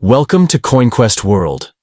Welcome to CoinQuest World.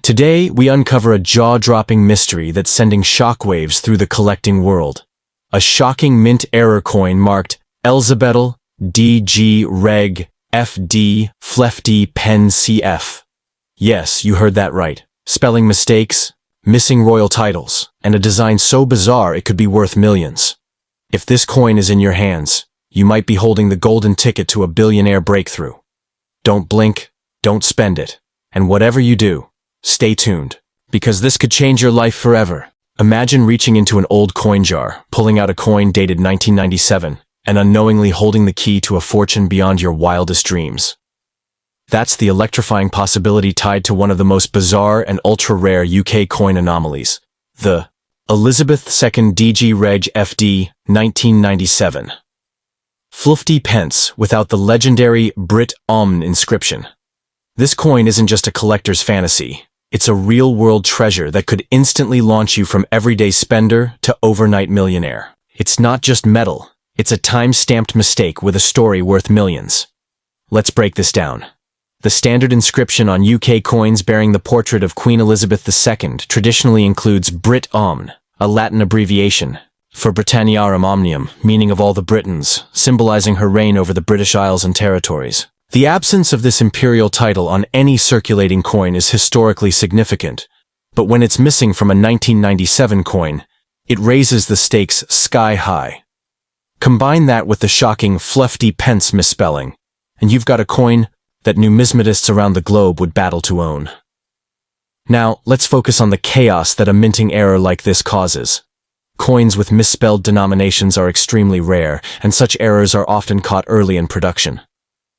Today, we uncover a jaw-dropping mystery that's sending shockwaves through the collecting world. A shocking mint error coin marked Elzabetel DG Reg FD Flefty Pen CF. Yes, you heard that right. Spelling mistakes, missing royal titles, and a design so bizarre it could be worth millions. If this coin is in your hands, you might be holding the golden ticket to a billionaire breakthrough. Don't blink, don't spend it, and whatever you do, stay tuned, because this could change your life forever. Imagine reaching into an old coin jar, pulling out a coin dated 1997, and unknowingly holding the key to a fortune beyond your wildest dreams. That's the electrifying possibility tied to one of the most bizarre and ultra-rare UK coin anomalies, the Elizabeth II DG Reg FD 1997. Flufty pence without the legendary Brit Omn inscription. This coin isn't just a collector's fantasy. It's a real-world treasure that could instantly launch you from everyday spender to overnight millionaire. It's not just metal. It's a time-stamped mistake with a story worth millions. Let's break this down. The standard inscription on UK coins bearing the portrait of Queen Elizabeth II traditionally includes Brit Omn, a Latin abbreviation for Britanniarum Omnium, meaning of all the Britons, symbolizing her reign over the British Isles and territories. The absence of this imperial title on any circulating coin is historically significant, but when it's missing from a 1997 coin, it raises the stakes sky high. Combine that with the shocking Flufty pence misspelling, and you've got a coin that numismatists around the globe would battle to own. Now, let's focus on the chaos that a minting error like this causes. Coins with misspelled denominations are extremely rare, and such errors are often caught early in production.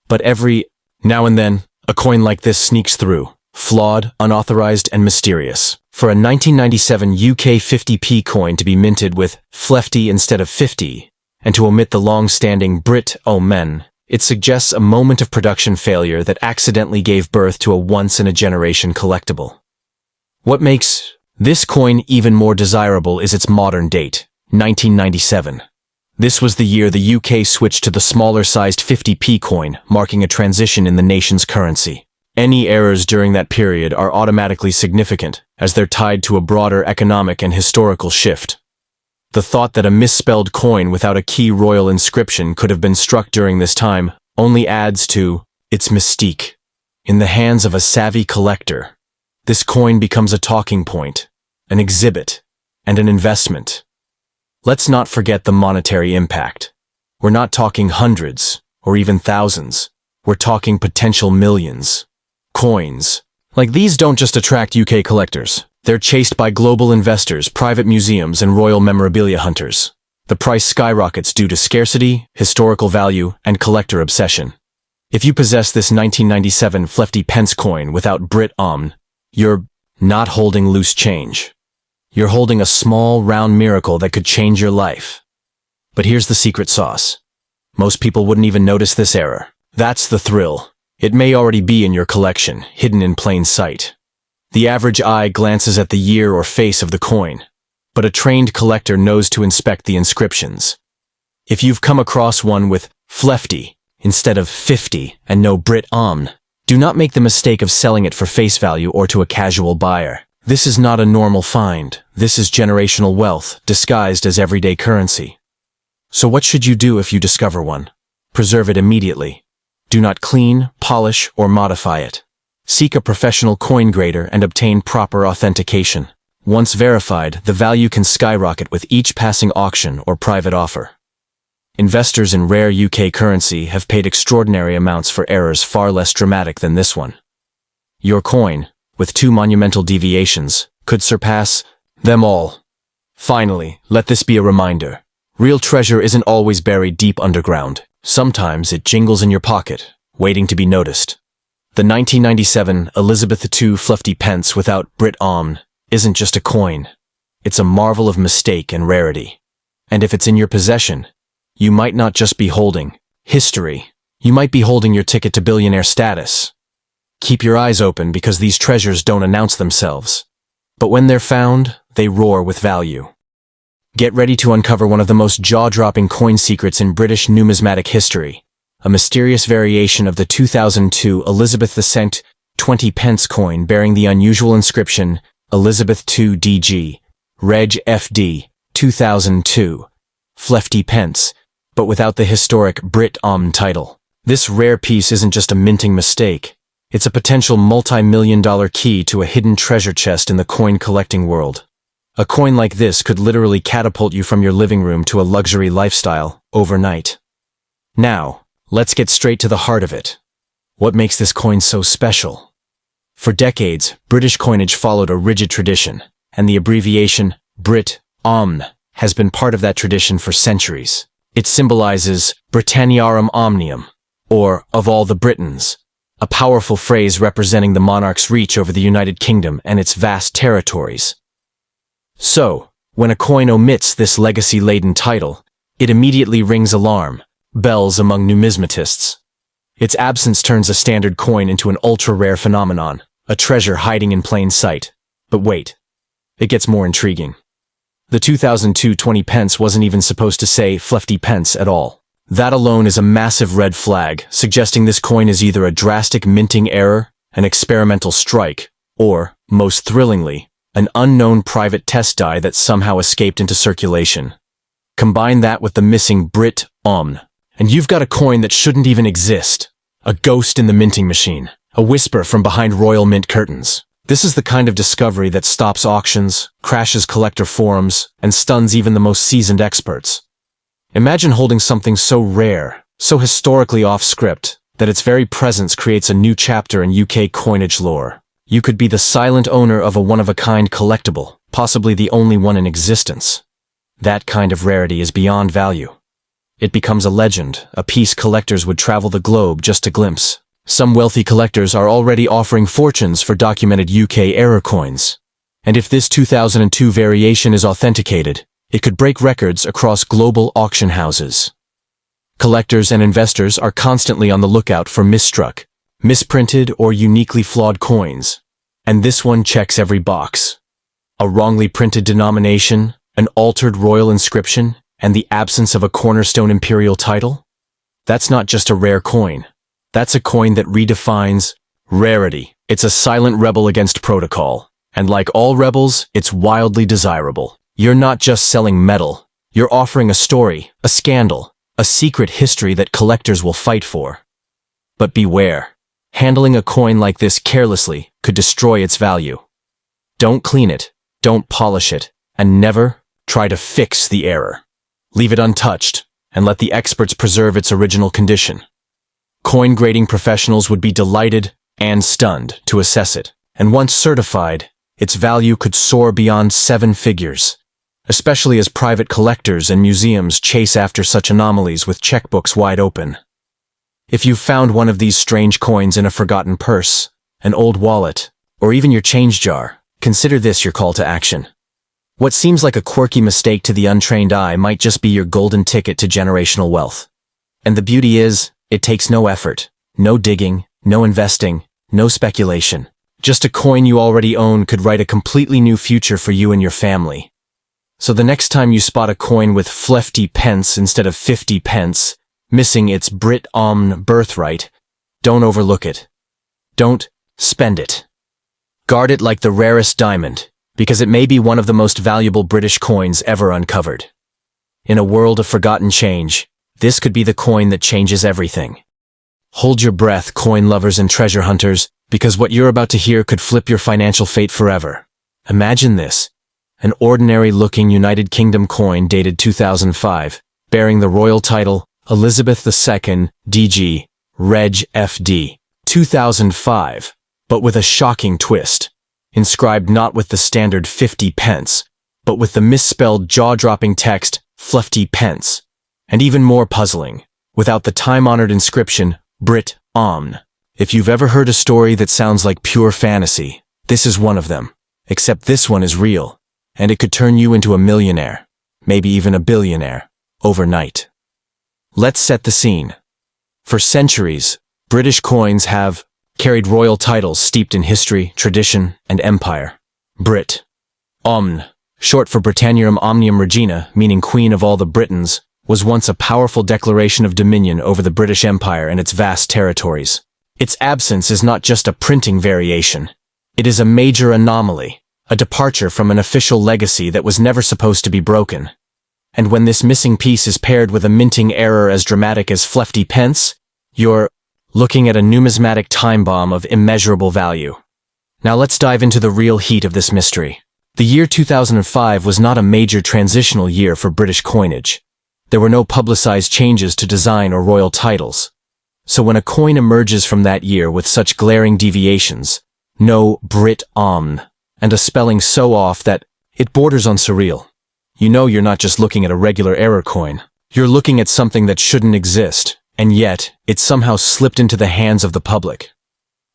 But every now and then, a coin like this sneaks through, flawed, unauthorized, and mysterious. For a 1997 UK 50p coin to be minted with Flefty instead of 50, and to omit the long-standing Brit Omen, it suggests a moment of production failure that accidentally gave birth to a once-in-a-generation collectible. What makes this coin even more desirable is its modern date, 1997. This was the year the UK switched to the smaller-sized 50p coin, marking a transition in the nation's currency. Any errors during that period are automatically significant, as they're tied to a broader economic and historical shift. The thought that a misspelled coin without a key royal inscription could have been struck during this time only adds to its mystique. In the hands of a savvy collector, this coin becomes a talking point, an exhibit, and an investment. Let's not forget the monetary impact. We're not talking hundreds, or even thousands. We're talking potential millions. Coins like these don't just attract UK collectors. They're chased by global investors, private museums, and royal memorabilia hunters. The price skyrockets due to scarcity, historical value, and collector obsession. If you possess this 1997 Flefty pence coin without Brit Omn, you're not holding loose change. You're holding a small, round miracle that could change your life. But here's the secret sauce. Most people wouldn't even notice this error. That's the thrill. It may already be in your collection, hidden in plain sight. The average eye glances at the year or face of the coin, but a trained collector knows to inspect the inscriptions. If you've come across one with Flefty instead of 50 and no Brit Omn, do not make the mistake of selling it for face value or to a casual buyer. This is not a normal find. This is generational wealth, disguised as everyday currency. So what should you do if you discover one? Preserve it immediately. Do not clean, polish, or modify it. Seek a professional coin grader and obtain proper authentication. Once verified, the value can skyrocket with each passing auction or private offer. Investors in rare UK currency have paid extraordinary amounts for errors far less dramatic than this one. Your coin, with 2 monumental deviations, could surpass them all. Finally, let this be a reminder. Real treasure isn't always buried deep underground. Sometimes it jingles in your pocket, waiting to be noticed. The 1997 Elizabeth II Flufty pence without Brit Omn isn't just a coin. It's a marvel of mistake and rarity. And if it's in your possession, you might not just be holding history. You might be holding your ticket to billionaire status. Keep your eyes open because these treasures don't announce themselves. But when they're found, they roar with value. Get ready to uncover one of the most jaw-dropping coin secrets in British numismatic history, a mysterious variation of the 2002 Elizabeth II 20 pence coin bearing the unusual inscription Elizabeth II DG, Reg FD, 2002, 50 pence, but without the historic Brit title. This rare piece isn't just a minting mistake. It's a potential multi-million-dollar key to a hidden treasure chest in the coin collecting world. A coin like this could literally catapult you from your living room to a luxury lifestyle overnight. Now, let's get straight to the heart of it. What makes this coin so special? For decades, British coinage followed a rigid tradition, and the abbreviation Brit has been part of that tradition for centuries. It symbolizes Britanniarum Omnium, or of all the Britons, a powerful phrase representing the monarch's reach over the United Kingdom and its vast territories. So, when a coin omits this legacy-laden title, it immediately rings alarm bells among numismatists. Its absence turns a standard coin into an ultra-rare phenomenon, a treasure hiding in plain sight. But wait, it gets more intriguing. The 2002 20 pence wasn't even supposed to say 50 pence at all. That alone is a massive red flag, suggesting this coin is either a drastic minting error, an experimental strike, or, most thrillingly, an unknown private test die that somehow escaped into circulation. Combine that with the missing Brit and you've got a coin that shouldn't even exist. A ghost in the minting machine. A whisper from behind royal mint curtains. This is the kind of discovery that stops auctions, crashes collector forums, and stuns even the most seasoned experts. Imagine holding something so rare, so historically off-script, that its very presence creates a new chapter in UK coinage lore. You could be the silent owner of a one-of-a-kind collectible, possibly the only one in existence. That kind of rarity is beyond value. It becomes a legend, a piece collectors would travel the globe just to glimpse. Some wealthy collectors are already offering fortunes for documented UK error coins. And if this 2002 variation is authenticated, it could break records across global auction houses. Collectors and investors are constantly on the lookout for misstruck, misprinted, or uniquely flawed coins. And this one checks every box. A wrongly printed denomination, an altered royal inscription, and the absence of a cornerstone imperial title? That's not just a rare coin. That's a coin that redefines rarity. It's a silent rebel against protocol. And like all rebels, it's wildly desirable. You're not just selling metal. You're offering a story, a scandal, a secret history that collectors will fight for. But beware. Handling a coin like this carelessly could destroy its value. Don't clean it, don't polish it, and never try to fix the error. Leave it untouched, and let the experts preserve its original condition. Coin grading professionals would be delighted and stunned to assess it, and once certified, its value could soar beyond 7 figures, especially as private collectors and museums chase after such anomalies with checkbooks wide open. If you've found one of these strange coins in a forgotten purse, an old wallet, or even your change jar, consider this your call to action. What seems like a quirky mistake to the untrained eye might just be your golden ticket to generational wealth. And the beauty is, it takes no effort, no digging, no investing, no speculation. Just a coin you already own could write a completely new future for you and your family. So the next time you spot a coin with 50 pence instead of 50 pence, missing its Brit birthright, don't overlook it. Don't spend it. Guard it like the rarest diamond, because it may be one of the most valuable British coins ever uncovered. In a world of forgotten change, this could be the coin that changes everything. Hold your breath, coin lovers and treasure hunters, because what you're about to hear could flip your financial fate forever. Imagine this. An ordinary-looking United Kingdom coin dated 2005, bearing the royal title Elizabeth II DG, Reg FD, 2005, but with a shocking twist. Inscribed not with the standard 50 pence, but with the misspelled jaw-dropping text 50 pence. And even more puzzling, without the time-honored inscription Brit If you've ever heard a story that sounds like pure fantasy, this is one of them. Except this one is real, and it could turn you into a millionaire, maybe even a billionaire, overnight. Let's set the scene. For centuries, British coins have carried royal titles steeped in history, tradition, and empire. Brit. Short for Britanniarum Omnium Regina, meaning Queen of all the Britons, was once a powerful declaration of dominion over the British Empire and its vast territories. Its absence is not just a printing variation. It is a major anomaly, a departure from an official legacy that was never supposed to be broken. And when this missing piece is paired with a minting error as dramatic as 50 pence, you're looking at a numismatic time bomb of immeasurable value. Now let's dive into the real heat of this mystery. The year 2005 was not a major transitional year for British coinage. There were no publicized changes to design or royal titles. So when a coin emerges from that year with such glaring deviations, no Brit Omn, and a spelling so off that it borders on surreal, you know you're not just looking at a regular error coin. You're looking at something that shouldn't exist, and yet it somehow slipped into the hands of the public.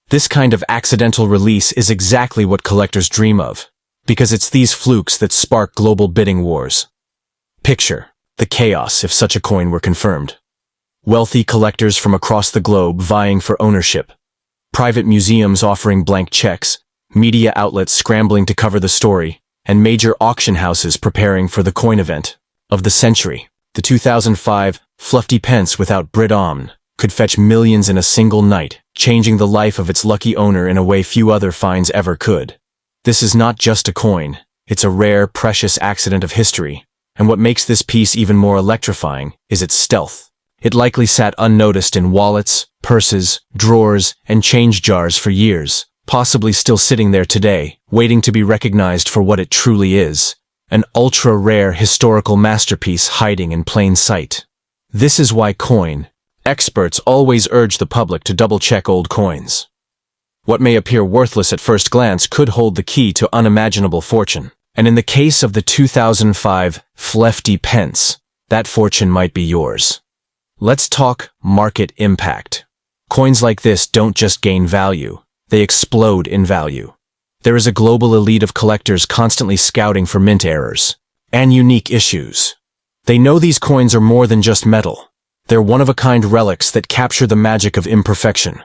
This kind of accidental release is exactly what collectors dream of, because it's these flukes that spark global bidding wars. Picture the chaos if such a coin were confirmed. Wealthy collectors from across the globe vying for ownership, private museums offering blank checks, media outlets scrambling to cover the story, and major auction houses preparing for the coin event of the century. The 2005 50 pence without Brit Omn could fetch millions in a single night, changing the life of its lucky owner in a way few other finds ever could. This is not just a coin, it's a rare, precious accident of history, and what makes this piece even more electrifying is its stealth. It likely sat unnoticed in wallets, purses, drawers, and change jars for years, possibly still sitting there today, waiting to be recognized for what it truly is, an ultra-rare historical masterpiece hiding in plain sight. This is why coin experts always urge the public to double-check old coins. What may appear worthless at first glance could hold the key to unimaginable fortune, and in the case of the 2005 50 pence, that fortune might be yours. Let's talk market impact. Coins like this don't just gain value, they explode in value. There is a global elite of collectors constantly scouting for mint errors and unique issues. They know these coins are more than just metal. They're one-of-a-kind relics that capture the magic of imperfection.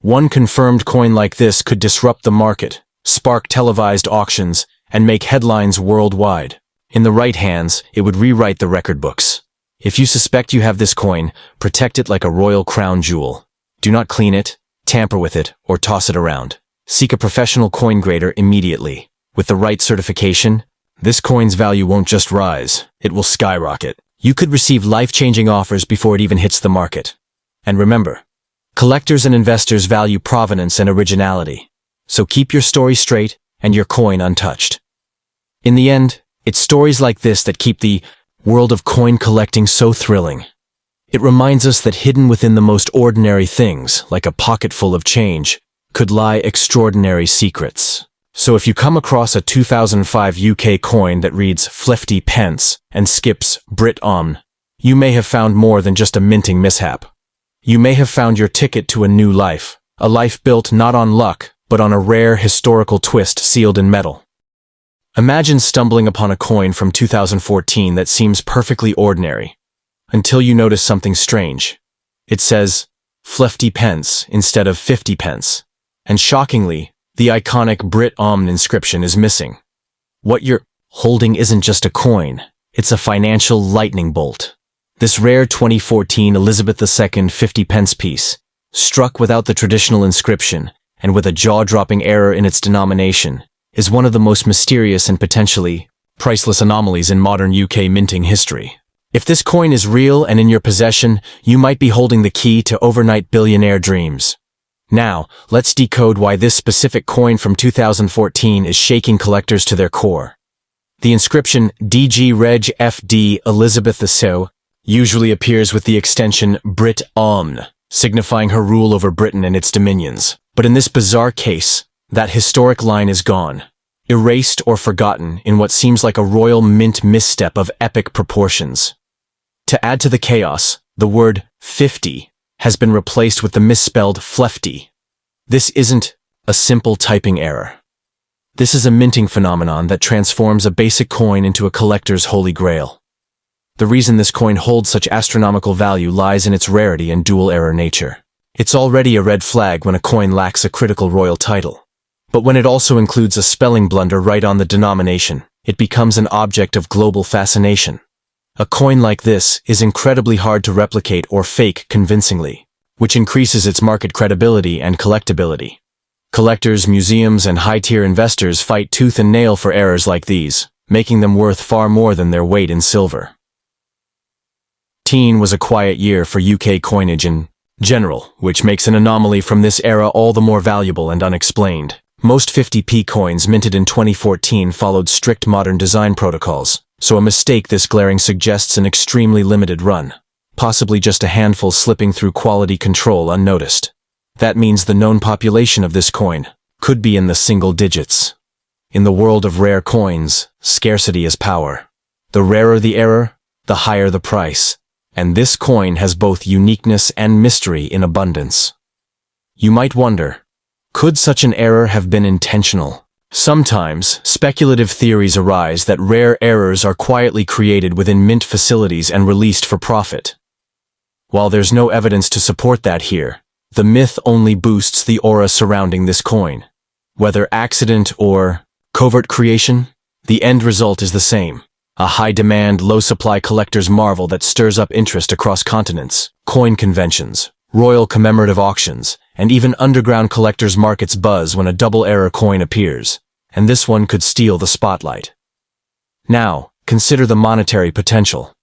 One confirmed coin like this could disrupt the market, spark televised auctions, and make headlines worldwide. In the right hands, it would rewrite the record books. If you suspect you have this coin, protect it like a royal crown jewel. Do not clean it, tamper with it, or toss it around. Seek a professional coin grader immediately. With the right certification, this coin's value won't just rise, it will skyrocket. You could receive life-changing offers before it even hits the market. And remember, collectors and investors value provenance and originality. So keep your story straight and your coin untouched. In the end, it's stories like this that keep the world of coin collecting so thrilling. It reminds us that hidden within the most ordinary things, like a pocket full of change, could lie extraordinary secrets. So if you come across a 2005 UK coin that reads 50 pence and skips Brit Omn, you may have found more than just a minting mishap. You may have found your ticket to a new life, a life built not on luck, but on a rare historical twist sealed in metal. Imagine stumbling upon a coin from 2014 that seems perfectly ordinary, until you notice something strange. It says 50 pence instead of 50 pence, and shockingly, the iconic Brit Omn inscription is missing. What you're holding isn't just a coin, it's a financial lightning bolt. This rare 2014 Elizabeth II 50 pence piece, struck without the traditional inscription and with a jaw-dropping error in its denomination, is one of the most mysterious and potentially priceless anomalies in modern UK minting history. If this coin is real and in your possession, you might be holding the key to overnight billionaire dreams. Now, let's decode why this specific coin from 2014 is shaking collectors to their core. The inscription DG Reg FD Elizabeth II usually appears with the extension Brit Omn, signifying her rule over Britain and its dominions. But in this bizarre case, that historic line is gone, erased or forgotten in what seems like a royal mint misstep of epic proportions. To add to the chaos, the word 50 has been replaced with the misspelled flefty. This isn't a simple typing error. This is a minting phenomenon that transforms a basic coin into a collector's holy grail. The reason this coin holds such astronomical value lies in its rarity and dual-error nature. It's already a red flag when a coin lacks a critical royal title. But when it also includes a spelling blunder right on the denomination, it becomes an object of global fascination. A coin like this is incredibly hard to replicate or fake convincingly. which increases its market credibility and collectability. Collectors, museums, and high-tier investors fight tooth and nail for errors like these, making them worth far more than their weight in silver. 2014 was a quiet year for UK coinage in general, which makes an anomaly from this era all the more valuable and unexplained. Most 50p coins minted in 2014 followed strict modern design protocols, so a mistake this glaring suggests an extremely limited run, possibly just a handful slipping through quality control unnoticed. That means the known population of this coin could be in the single digits. In the world of rare coins, scarcity is power. The rarer the error, the higher the price. And this coin has both uniqueness and mystery in abundance. You might wonder, could such an error have been intentional? Sometimes, speculative theories arise that rare errors are quietly created within mint facilities and released for profit. While there's no evidence to support that here, the myth only boosts the aura surrounding this coin. Whether accident or covert creation, the end result is the same. A high-demand, low-supply collector's marvel that stirs up interest across continents. Coin conventions, royal commemorative auctions, and even underground collectors' markets buzz when a double-error coin appears, and this one could steal the spotlight. Now, consider the monetary potential.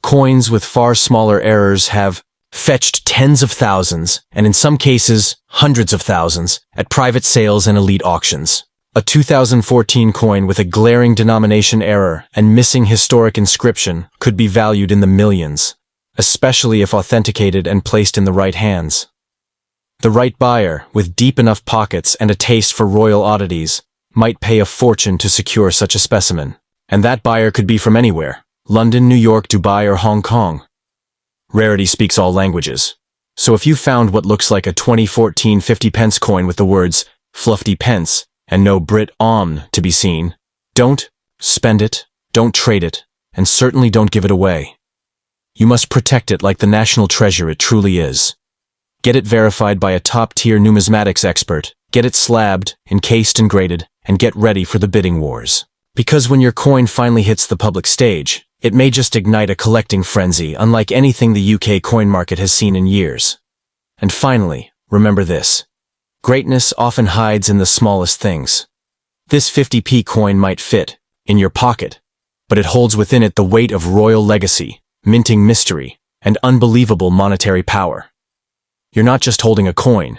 Coins with far smaller errors have fetched tens of thousands, and in some cases, hundreds of thousands, at private sales and elite auctions. A 2014 coin with a glaring denomination error and missing historic inscription could be valued in the millions, especially if authenticated and placed in the right hands. The right buyer, with deep enough pockets and a taste for royal oddities, might pay a fortune to secure such a specimen. And that buyer could be from anywhere: London, New York, Dubai, or Hong Kong. Rarity speaks all languages. So if you found what looks like a 2014 50p coin with the words "fluffy pence" and no Brit OM to be seen, don't spend it, don't trade it, and certainly don't give it away. You must protect it like the national treasure it truly is. Get it verified by a top-tier numismatics expert, get it slabbed, encased and graded, and get ready for the bidding wars. Because when your coin finally hits the public stage, it may just ignite a collecting frenzy unlike anything the UK coin market has seen in years. And finally, remember this. Greatness often hides in the smallest things. This 50p coin might fit in your pocket, but it holds within it the weight of royal legacy, minting mystery, and unbelievable monetary power. You're not just holding a coin.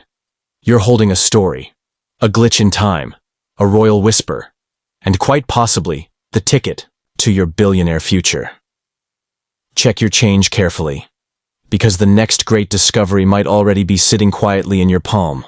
You're holding a story, a glitch in time, a royal whisper, and quite possibly the ticket to your billionaire future. Check your change carefully, because the next great discovery might already be sitting quietly in your palm.